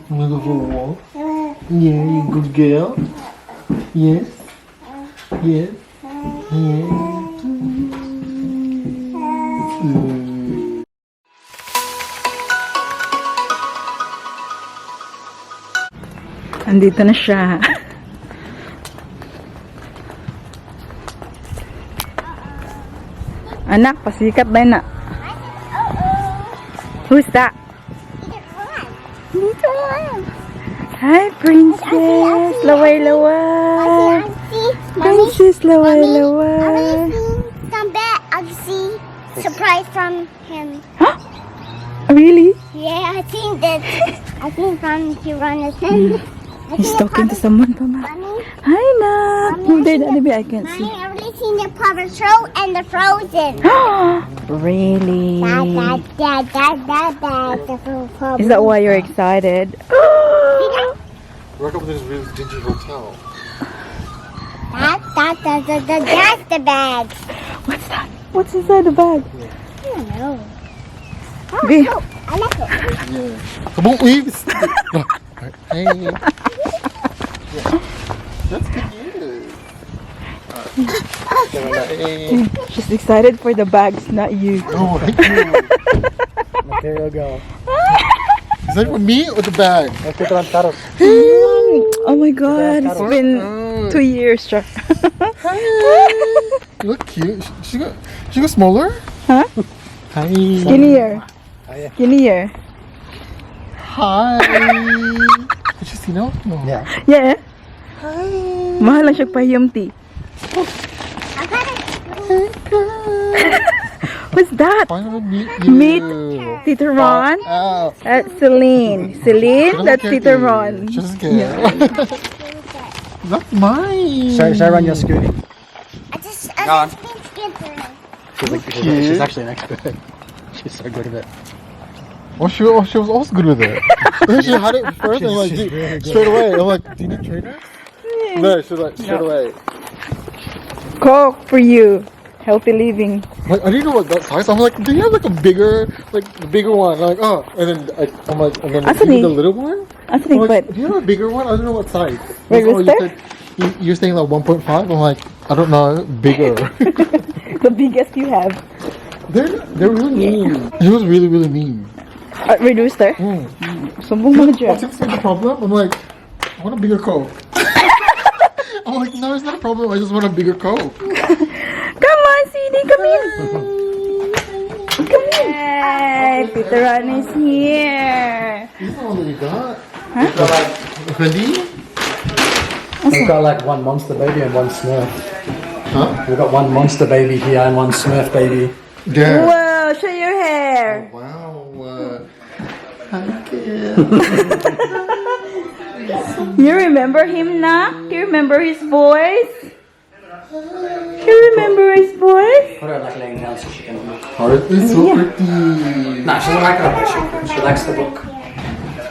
I'm gonna go for a walk. Yeah, you good girl. Yes. Yes. Yes. Andito na siya. Anak, pasikat na na. Who's that? Hi, princess. Laway-laway. Princess laway-laway. Some bad ugly surprise from him. Huh? Really? Yeah, I think that. I think from Uranus. He's talking to someone, Mama. Mommy, Hi, Nak. Mommy, There, Daddy, I can't see. Mommy, I've really seen the Power Show and the Frozen. Really? Is Is that why you're excited? Welcome to this really dingy hotel. That's the bag. What's that? What's inside the bag? I don't know. Be- Oh, I like it. Yeah. Come on, Eve. Hey. That's good news. Hey. She's excited for the bags, not you. Oh, thank you. Material go. Is that for me or the bag? Oh my God, it's been 2 years. You look cute. She got smaller? Huh? Hi. Skinnier. Skinnier. Hi. Did you see now? No. Yeah. Yeah. Hi. Mahal lang siya pahiyamti. I got it. What's that? Finally meet you. Meet Tita Ron. Oh. That's Celine. Celine, that's Tita Ron. Just kidding. That's mine. Should I run your scooty? I just been skipping. She's actually an expert. She's so good at it. Oh, she was also good with it. Then she had it first and like She's really good. straight away. I'm like, do you need trainers? No, she's like straight away. Coke for you. Healthy living. Like I didn't know what that size. I'm like, do you have like a bigger, one? Like oh, and then I'm like, and then Asan give me eh? the little one. I think, I'm like, but do you have a bigger one? I don't know what size. Wait, Oh, was you there? said you're saying like 1.5. I'm like, I don't know, bigger. the biggest you have. They're really mean. He was really mean. Reduced there. Mm. Sumbong mga dyan. What's the problem? I'm like, I want a bigger Coke. I'm like, no, it's not a problem. I just want a bigger Coke. Come on, CD, come in. Come in. Hey, Peter Ron is here. This is the one that you got. Huh? Ready? We've got like one monster baby and one Smurf. Huh? We've got one monster baby here and one Smurf baby. Yeah. Wow, show your hair. Wow. Thank you. You remember him, Na? Do you remember his voice? Do you remember his voice? Put her like laying down so she can look. Heart is so Yeah. pretty. Nah, she doesn't like it there. She likes the book.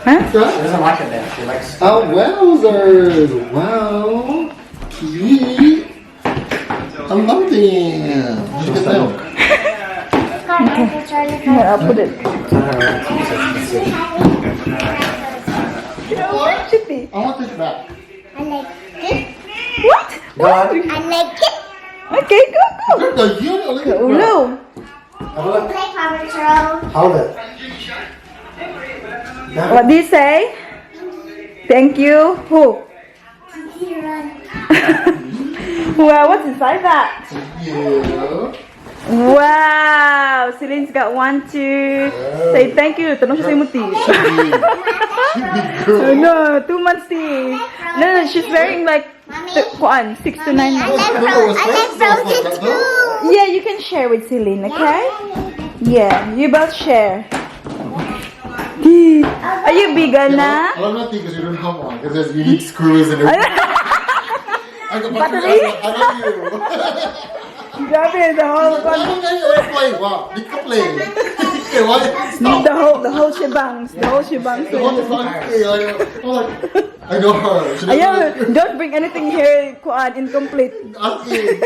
Huh? She doesn't like it there. She likes. Oh, wowzers. Wow. Cute. I love them. She gets milk. Here, I'll put it. Chippy. I want this back. I like it. What? What? I like it. Okay, go, go. Look at you. Look at Ulo. Have a look. Play Power Show. Hold it. What do you say? Thank you. Who? Wow, what's inside that? Yeah. Wow, Celine's got 1, 2. Say thank you. Tanong siya sa imuti. No, 2 months tea. No, she's wearing like 6 to 9 months. I like Frozen too. Yeah, you can share with Celine, okay? Yeah, you both share. Are you vegan na? I'm not because you don't have one. Because you need screws and everything. I got battery. I love you. Grabe, the whole Play. Wow. You can play. Okay, why? Stop. the whole shebang. The whole shebang. What the fuck? I'm like, I know her. She Ayaw, don't bring anything here, kuan, incomplete. asking.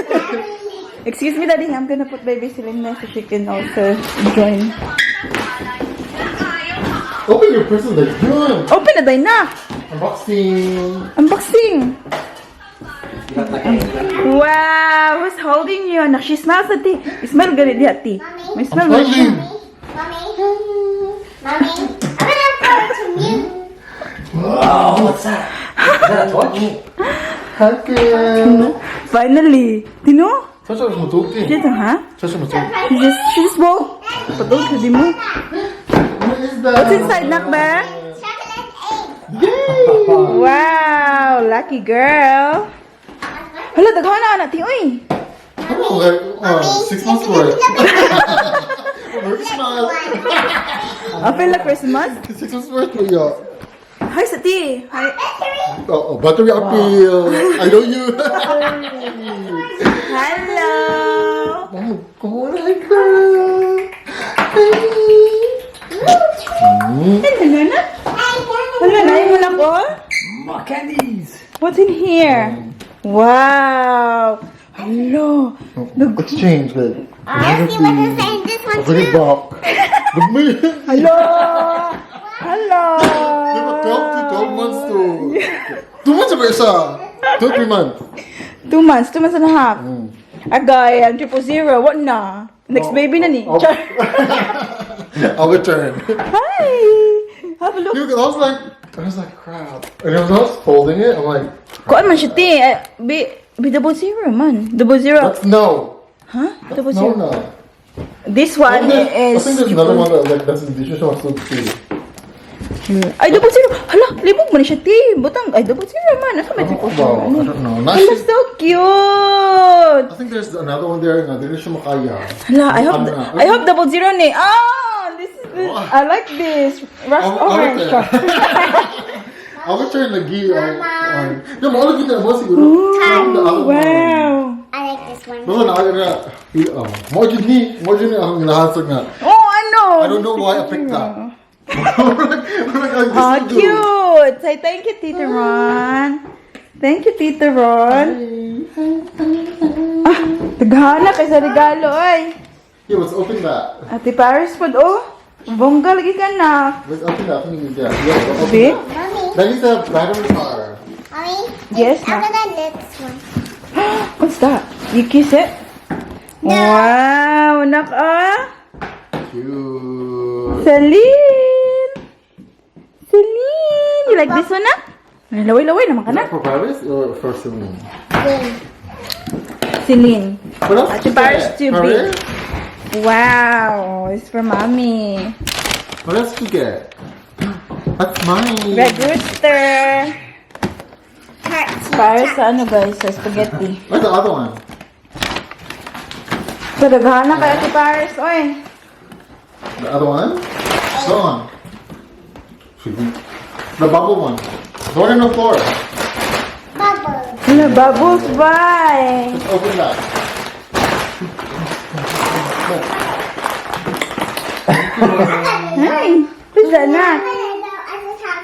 Excuse me, Daddy, I'm gonna put baby Celine there so she can also join. Open your present like yun. Open na tayo na. Unboxing. Unboxing. Wow, who's holding you? Anak, she smells at tea. Smell good at tea. May smell good. Smiling. Mommy, I'm gonna throw it to you. Wow, what's that? Is that a watch? Happy. Finally. Tino? 사실 뭐 좋게. Dito, ha? 사실 뭐 좋게. She just woke. Patog, hindi mo. What is that? What's inside, Nakba? Chocolate egg. Wow, lucky girl. Hala, daghan na anak ti oy. Oh, like 6 months worth. Merry Christmas. Apel la Christmas. 6 months worth for you. Hi sa ti. Hi. Oh, battery appeal. I know you. Hello. Oh, go like girl. Hello na. Hello na yung wala ko. More candies. What's in here? Wow. Hello. Let's change it. Let's see what's inside this one Bring it too. back. The me. Hello. Hello. They were 12 to 12 months to 2 months ba isa? 2 3 months. 2 months. 2 months and a half. Agay, ang 000. What na? Next baby na ni. Oh. Char. I'll return. Hi. Have a look. Dude, I was like, crap. And as I was folding it, I'm like, Kuan man siya ti. Be 000 man. 000. that's no. Huh? That's 000. no. This one I is... think there's another one that like that's in this one still too. Ay, 000. Hala, libog man siya ti. Butang, ay 000 man. Asa may Oh, wow, I don't know. Not Hala, sure. so cute. I think there's another one there. No, there is siya makaya. Hala, I hope 000 ni. This is good. I like this. Rust orange. I'll return the gear on. No, I'm looking at one siguro. Wow. I like this one. No, more than ang nahasag nga. Oh, I know. I don't know why I picked that. Oh, cute. Say thank you, Tita Ron. Thank you, Tita Ron. Ah, taghana kay sa regalo, ay. Yeah, let's open that. Ate Paris po, oh. Bongga lagi ka na. Let's open that. I think you can. Yeah, let's open Big? that. Mommy, That is a battery power. mommy. Yes, I'm ma. gonna lick this one. What's that? You kiss it? Wow, nak ah. Cute. Celine. Celine. You like this one, nak? Ay, laway-laway naman ka Is na. that for Paris or for Celine? Celine. What else? Ate is Paris that? too Paris? big. Wow, it's for mommy. What else did you get? That's mine. Red Rooster. Para sa ano guys, sa spaghetti. Where's the other one? So, daghana kay Ate Paris, oy. The other one? Go on. The bubble one. The one on the floor. Bubbles. Ano, bubbles, bye. Let's open that. Hi. Who's that nut?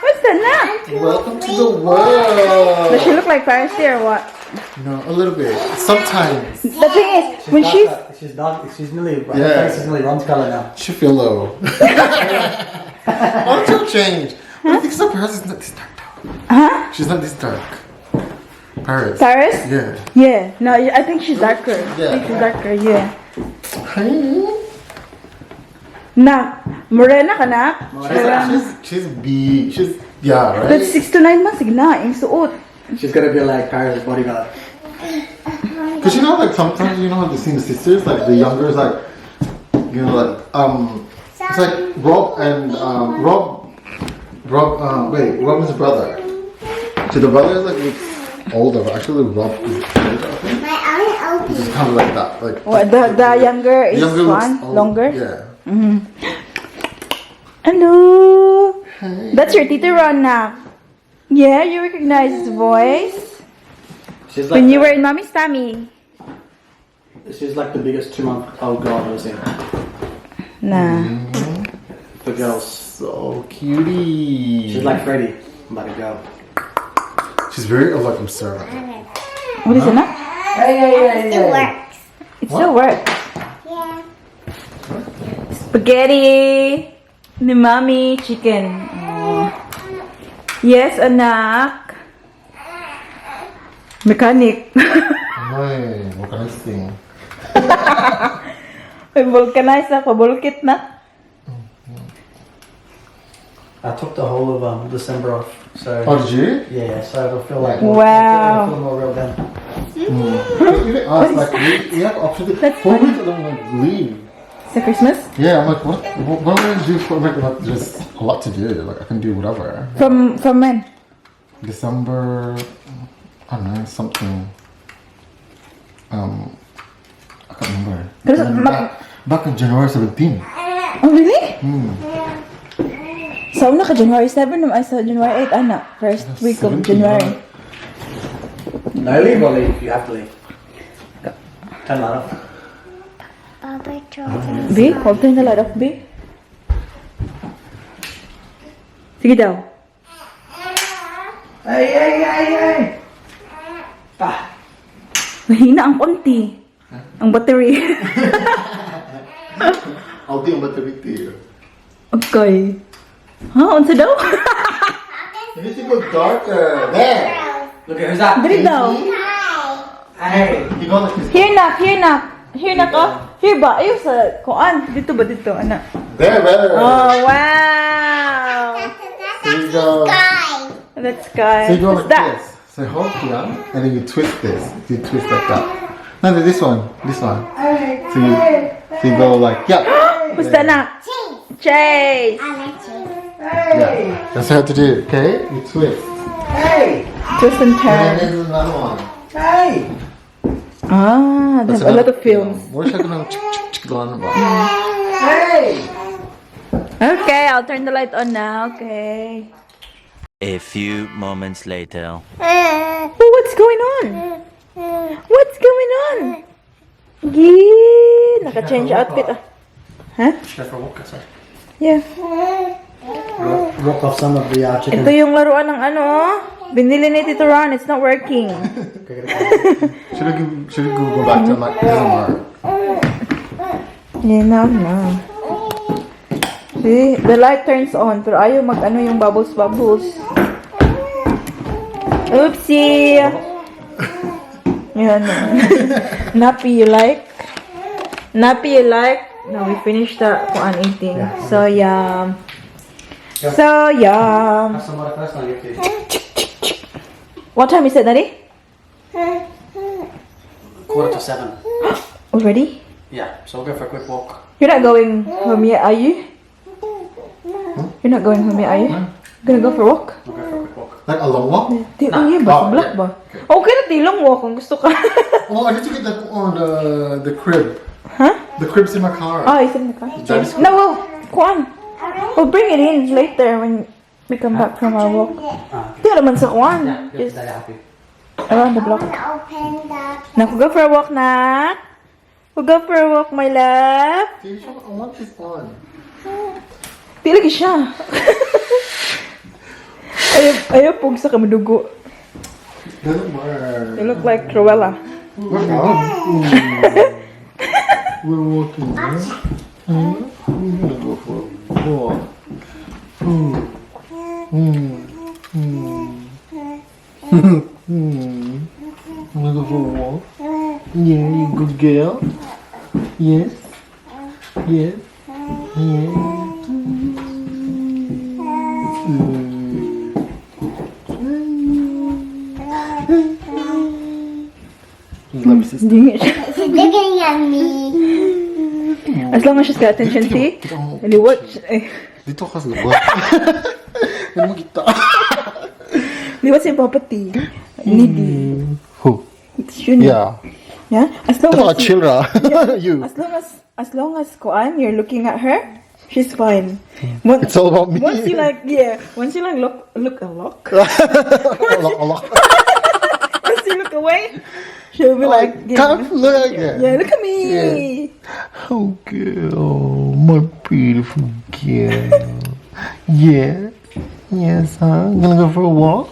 What's that nut? Welcome to the world. Does she look like Paris or what? No, a little bit. Sometimes. The thing is, when she's... She's nearly, Yeah. her face is nearly Ron's color now. She feel low. Why don't you change? I think so. Paris is not this dark though. Huh? She's not this dark. Paris. Paris? Yeah. Yeah. No, I think she's darker. Yeah. I think she's darker, yeah. Hi. Na, morena ka na? She's big. She's yeah, right? That's 6 to 9 months, igna, yung suot. She's gonna be like Paris' bodyguard. Cause you know, like sometimes you know how they see the sisters, like the younger is like, you know, like it's like Rob and Rob is a brother. So the brother is like older, but actually Rob is older. I think. My own It's just kind of like that, like. What, the younger is Younger looks one? old. Longer? Yeah. Hello. That's your Tita Ron na. Yeah, you recognize his voice? She's like When you were in Mommy's tummy. she's like the biggest 2-month-old girl I've ever seen. Nah. For girls. So cutie. She's like Freddie, but a girl. She's very like observant. What is it na? It works. It still works. Yeah. Spaghetti. Ni Mommy, chicken. Oh. Yes, anak. Mechanic. Ay, vulcanizing. May vulcanize na, pabulkit na. I took the whole of December off. So Oh, did you? yeah, so it'll feel like Wow. it'll feel more real then. Even us, like, we have option to. That's 4 weeks I don't like leave. Sa Christmas? Yeah, I'm like, what am I gonna do for like there's a lot to do. Like I can do whatever. From when? December, I don't know, something. I can't remember. Pero Back in January 17. Oh, really? Sa una ka January 7 naman, ay sa January 8, anak. First week of 17, January. No leave or leave? You have to leave. Turn that off. Baba told B, huwag tayo na light off, B. Sige daw. Hey! Ah. Mahina ang konti. Ang battery. I'll do a battery here. Okay. Ha? Unsa daw? You need to go darker. There. Look at who's that? Dali daw. Hey. You go like this. Here na, here na. Here na ka. Here ba? Ayaw sa kuan. Dito ba dito, anak? There, better. Oh, wow. There you go. That's good. So you go What's like that? this. So hold here, and then you twist this. You twist like that. No, this one. This one. So you go like, yeah. What's that, anak? Chase. I like cheese. Yeah. That's what you have to do, okay? You twist. Hey. Twist and And turn. then there's another one. Hey. Ah, there's a lot of films. Where's I gonna go? Hey. Okay, I'll turn the light on now. Okay. A few moments later. Oh, what's going on? What's going on? Gee, naka-change outfit. Ah. Huh? Go for a walk, I said. Yeah. Walk off some of the chicken. Ito yung laruan ng ano. Binili ni Tito Ron. It's not working. Should I go back to my doesn't work? Yeah, no. See, the light turns on, pero ayaw mag-ano yung bubbles. Oopsie! Yan. Nappy you like? Now we finished the kuan eating. So yum. So yum. Have some water first, and I'll give it to you. What time is it, Daddy? 7:15. Already? Yeah, so we'll go for a quick walk. You're not going home yet, are you? You're not going home yet, are you? Gonna go for a walk? We'll go for a quick walk. Like a long walk? Tilong yan ba? Sa black ba? Okay na tilong walk kung gusto ka. Oh, I need to get the crib. Huh? The crib's in my car. Oh, it's in the car. Daddy's No, well, kuan. We'll bring it in later when we come back from our walk. Di naman sa kuan. Good, Just they're happy. around the block. Open the Now, we'll go for a walk na. We'll go for a walk, my love. I want this on. Di lagi siya. Ayaw pug sa kamadugo. Doesn't work. You look like Cruella. We're walking. We're walking. Right? We're gonna go for a walk. Wanna go for a walk? Yeah, you good girl. Yes. Yes. Yes. Love you, sister. She's looking at me. As long as she's got attention, see? And you watch. Dito ka sa labas. Ano mo kita? Di ba si Papa T? Needy. Who? It's Junior. Yeah. Yeah? As long Ito ka as chill ra. You. as long as Kuan, you're looking at her, she's fine. It's all about me. Once you like look a look. Alak. Once you look away, she'll be like, Come look again. yeah, look at me. Yeah. Oh girl, my beautiful girl. Yeah. Yes, huh? Gonna go for a walk?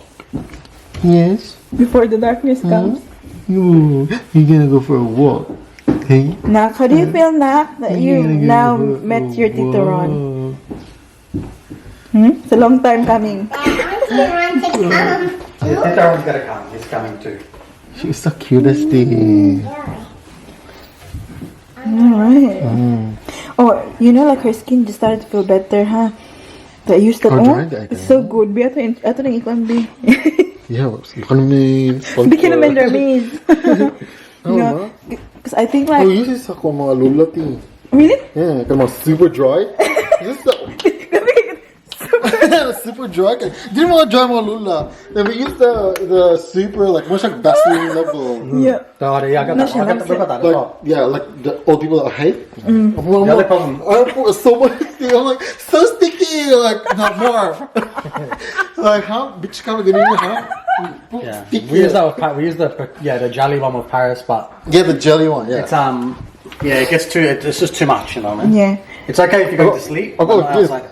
Yes. Before the darkness comes. Ooh, you're gonna go for a walk. Okay? Nak, how do you feel, Nak, that you You're gonna now go for met a your Tito Ron? walk. It's a long time coming. Auntie wants to come. Tita Ron's gotta come. He's coming too. She's the cutest thing. Alright. Oh, you know, like her skin just started to feel better, huh? I used that. Oh, Oh, dried egg, it's so good. Ato nang ikon, B. Yeah, bukan may Bigyan naman Dermis. Oh, ma? Because I think Oh, like... usually sa ko mga lula ti. Really? Yeah, kaya mga super dry. This is the super dry. Di mga dry mga lula. Then we use the super like much like Vaseline level. Yeah. Yeah, I got that. Like yeah, like the old people that hate. The other problem. I put so much thing. I'm like so sticky. Like not more. Like huh? Bitch, kind of getting huh? Yeah, Sticky. we use the jelly one with Paris, but Yeah, the jelly one. Yeah. it's it gets too. It's just too much, you know. Man. Yeah. It's okay if you go to sleep. I'll go but like this. outside.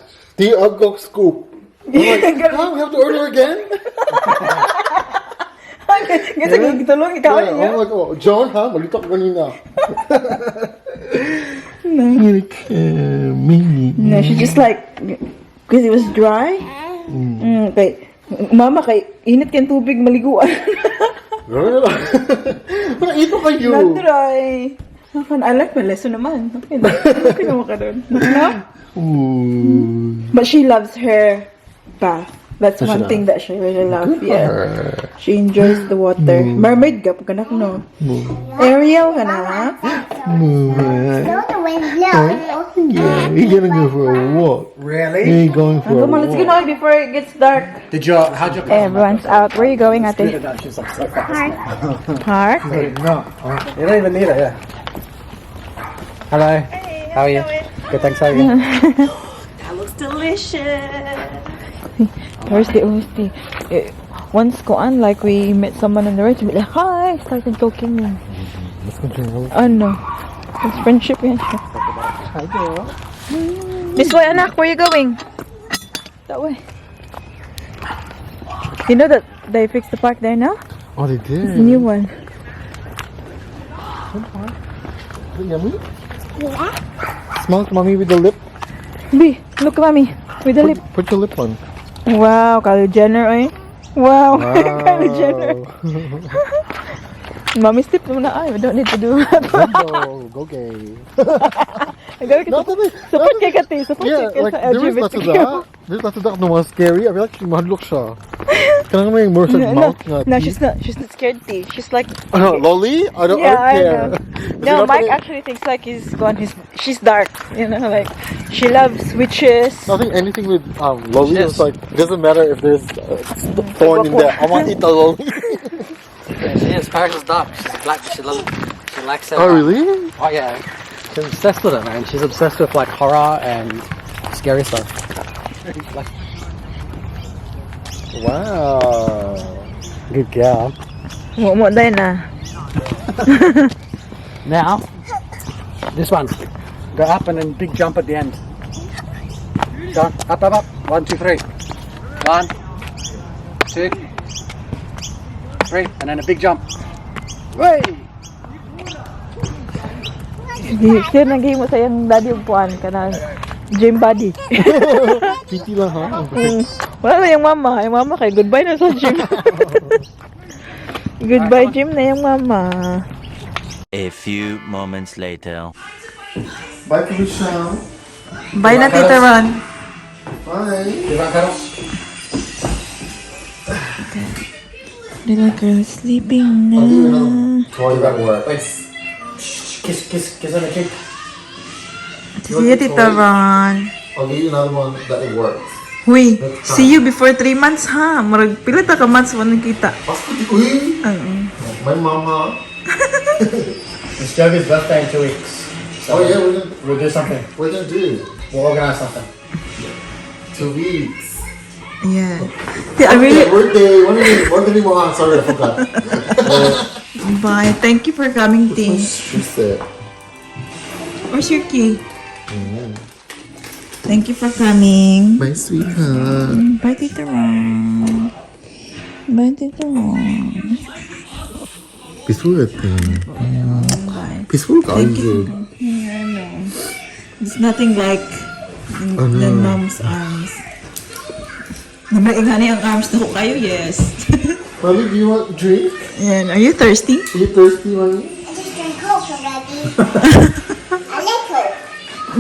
I'll go scoop. I'm like, huh? We have to order again? Kasi tulong ikaw Yeah, I'm like, oh, John, huh? Malito ka kanina. No, she just like... Because it was dry. Okay. Mama, kay init kayong tubig maliguan. Ito kayo. Not dry. I like my lesson naman. Okay naman ka doon. No? But she loves her bath. That's one thing that she really loves. Yeah. She enjoys the water. Mermaid ka, pagkanak no. Ariel ka na. Still the wind blows. Yeah, you're gonna go for a walk. Really? You're going for a Come on, let's walk. get on before it gets dark. How'd your Everyone's out. Where are you going, Ate? She's like so fast. Park? No, you don't even need it. Yeah. Hello. How are you? Good, thanks. How are you? That looks delicious. Thursday. Once like we met someone on the road, we like, hi, started talking. No. It's friendship yan siya. Hi, girl. This way, anak. Where are you going? That way. You know that they fixed the park there now? Oh, they did. It's a new one. Is it yummy? Yeah. Smell it, mommy, with the lip. B, look, mommy. With the lip. Put your lip on. Wow, Kylie Jenner, eh? Wow, Kylie Jenner. Mommy, step muna ay. We don't need to do that. Go gay. Support kay Kati. Support Yeah, kay like sa there is lots of LGBTQ. that. There's lots of that. No, scary. I feel like mahadlok siya. Kailangan may more sa mouth nga. No, she's not scared, T. She's like... Lolly? I don't I care. know. No, Mike actually thinks like she's dark. You know, like she loves witches. I think anything with lolly is like, doesn't matter if there's thorn in there. I want to eat the lolly. Yeah, she is. Paris is dark. She's black. She likes it. Oh, really? Oh yeah. She's obsessed with it, man. She's obsessed with like horror and scary stuff. Wow. Good girl. Mo din na. Now, this one. Go up and then big jump at the end. Go up. 1, 2, 3. 1, 2, 3, and then a big jump. Way! Siya nag-game mo sa yung daddy upuan ka na gym body. Titi lang, ha? Wala na yung mama. Yung mama kay goodbye na sa gym. Goodbye gym na yung mama. A few moments later. Bye, Felicia. Bye na, Tita Ron. Bye. Little girl sleeping na. Toy that work. Kiss on the cheek. See you, Tita Ron. I'll give you another one that works. Huy, see you before 3 months, ha? Marag pila ta ka months mo nakita. Uy! My mama. It's Jovey's birthday in 2 weeks. So Oh, yeah, we'll do something. we're gonna do We'll organize something. 2 weeks. Yeah. I really... Birthday mo. Sorry, I forgot. Bye. Thank you for coming, Ting. She said. Where's your key? Thank you for coming. My sweetheart. Bye, Tita Ron. Bye, Tita Ron. Peaceful Bye. Peaceful Thank you. good. Yeah, I know. It's nothing like the mom's arms. Namaingani ang arms na ko kayo, yes. Mommy, do you want drink? Yan, are you thirsty? Are you thirsty, Mommy? I just drank Coke already. I like Coke.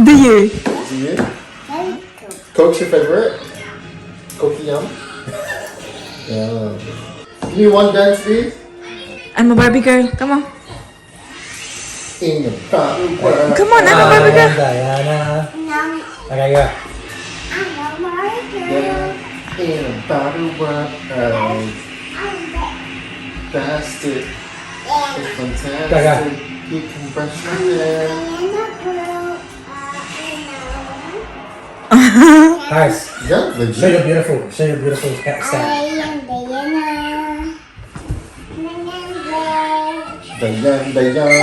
Do you? Yeah. Very Coke. Coke's your favorite? Coke yum? Yeah. Give me one dance, please. I'm a Barbie girl. Come on. In the bottle world. Come on, I'm a Barbie girl. Diana. No, Okay, go. I'm a marker. In a bottle world. That's it. It's fantastic. You can brush your hair. Nice. Yeah, legit. Show your beautiful. Show your beautiful cat stand. Dayan.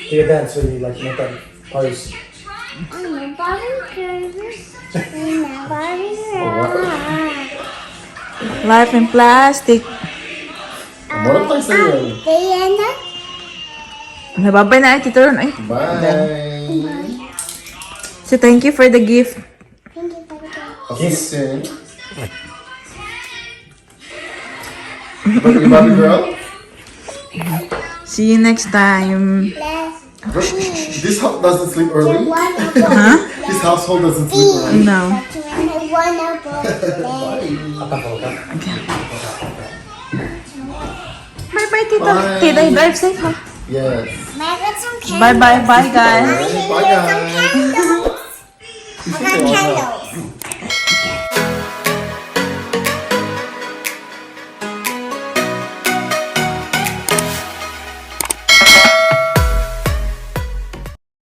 Do your dance when you like make that pose. Life in plastic. What am I saying? Nababay na ay Tito Ron. Ay. Bye. So thank you for the gift. I'll see you soon. But you Barbie girl? See you next time. This house doesn't sleep early. This household doesn't sleep early. No. Bye-bye, Tito. Bye. Tito, drive safe, ha? Yes. Bye-bye. Bye, guys. Bye, guys. I got candles.